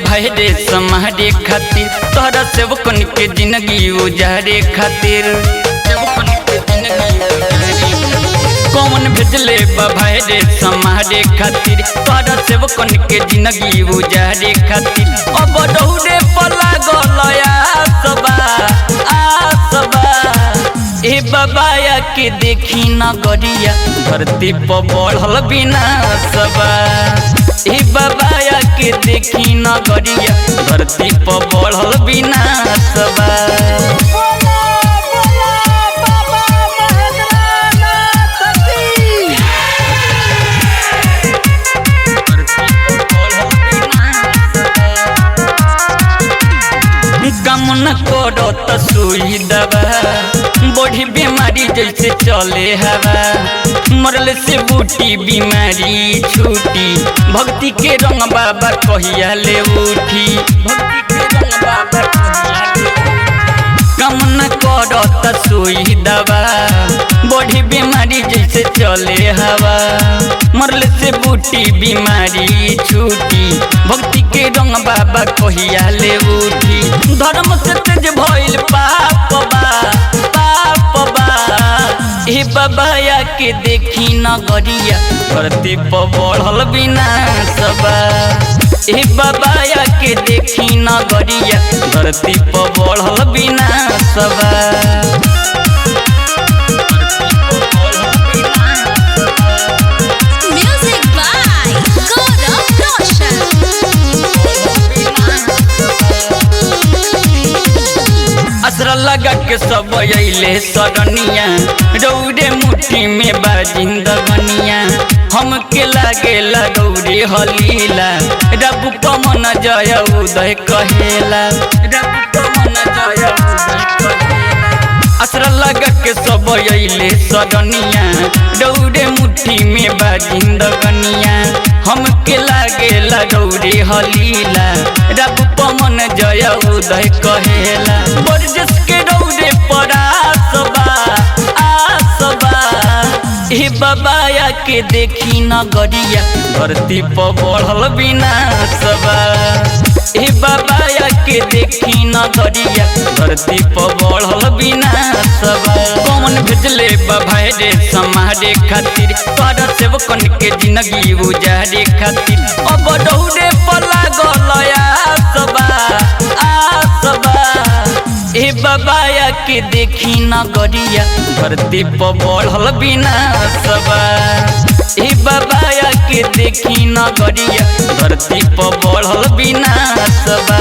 भाई रे समारे खातिर तोहरा सेवकन के जिंदगी उजारे खातिर कौन भेजले भाई रे समारे खातिर तोहरा सेवकन के जिंदगी उजारे खातिर अब दौड़े पला गलया सबा आसबा ए बाबाया के देखी नगरिया धरती पर बढ़ल बिना सबा ए बाबाया के देखी नगरिया धरती पर बढ़ल बिना सबा कामना करो तो सुई दबा बड़ी बीमारी जैसे चले हवा मरल से बूटी बीमारी छूटी भक्ति के रंग बाबा कहिया ले उठी भक्ति के रंग बाबा कामना करो तो सुई दबा बड़ी बीमारी जैसे चले हवा मरल से बूटी बीमारी छूटी भक्ति के रंग बाबा कहिया ले उठी धर्म से तेज भइल पाप बा ए बाबाया के देखी नगरिया धरती पर बढ़ल बिना सबा ए बाबाया के देखी नगरिया धरती पर बढ़ल बिना सबा असरा लगा के सब अइले सरनिया रौरे मुट्ठी में बाजिंदगनिया हमके लागे रौरे हलीला रब कमन जय उदय कहेला रब कमन जय उदय कहेला असरा लगा के सब अइले सरनिया रौरे मुट्ठी में बाजिंदगनिया हमके लागे रौरे हलीला रब पमन जय उदय कहेला बरजस के रौरे परासबा आसबा ए बाबाया के देखी नगरिया धरती पर बढ़ल बिना सबा ए बाबाया के देखी नगरिया धरती पर बढ़ल बिना सबा कौन भेजले भाई रे समारे खातिर तोहरा सेवकन के जिंदगी उजारे खातिर अब दौड़े पला गलया सबा आसबा ए बाबाया के देखी नगरिया धरती पर बढ़ल बिना सबा ए बाबाया के देखी नगरिया धरती पर बढ़ल बिना सबा।